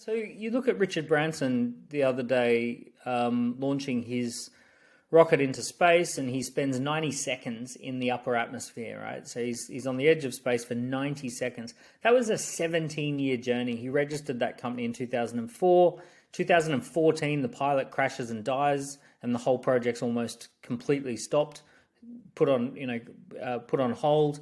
So you look at Richard Branson the other day launching his rocket into space, and he spends 90 seconds in the upper atmosphere, right? So he's on the edge of space for 90 seconds. That was a 17-year journey. He registered that company in 2004. 2014, the pilot crashes and dies, and the whole project's almost completely stopped, put on, put on hold.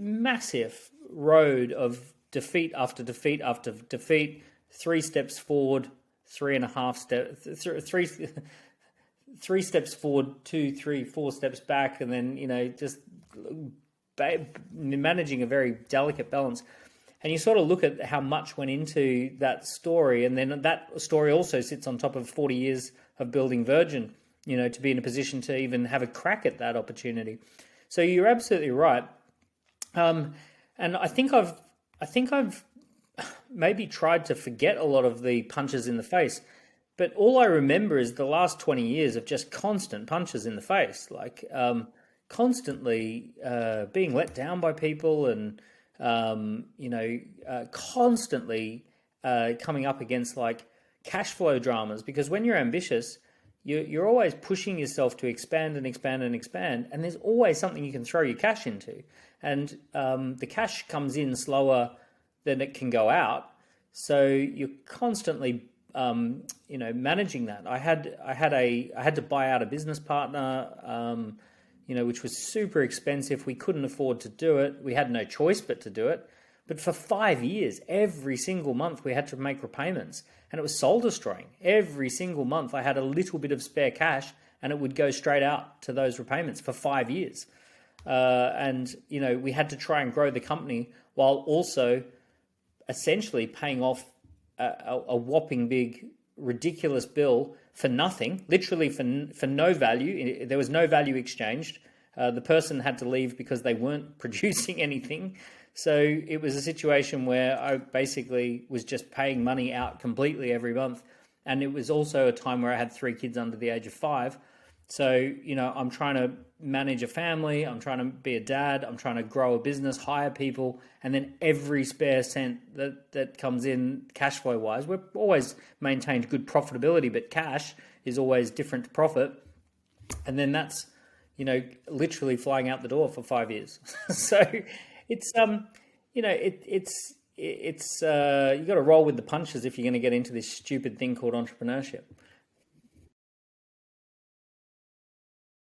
Massive road of defeat after defeat after defeat, 3 steps forward, 3.5 steps, three steps forward, 2, 3, 4 steps back, and then, just managing a very delicate balance. And you sort of look at how much went into that story, and then that story also sits on top of 40 years of building Virgin, to be in a position to even have a crack at that opportunity. So you're absolutely right. And I think I've maybe tried to forget a lot of the punches in the face, but all I remember is the last 20 years of just constant punches in the face, like constantly being let down by people, and constantly coming up against like cash flow dramas. Because when you're ambitious, you're always pushing yourself to expand and expand and expand, and there's always something you can throw your cash into, and the cash comes in slower than it can go out. So you're constantly, managing that. I had to buy out a business partner, which was super expensive. We couldn't afford to do it. We had no choice but to do it. But for 5 years, every single month we had to make repayments, and it was soul destroying. Every single month I had a little bit of spare cash, and it would go straight out to those repayments for 5 years. We had to try and grow the company while also essentially paying off a whopping big, ridiculous bill for nothing, literally for no value. There was no value exchanged. The person had to leave because they weren't producing anything. So it was a situation where I basically was just paying money out completely every month. And it was also a time where I had 3 kids under the age of 5. So, I'm trying to manage a family, I'm trying to be a dad, I'm trying to grow a business, hire people, and then every spare cent that comes in cash flow wise, we've always maintained good profitability, but cash is always different to profit. And then that's, literally flying out the door for 5 years. So it's, you got to roll with the punches if you're going to get into this stupid thing called entrepreneurship.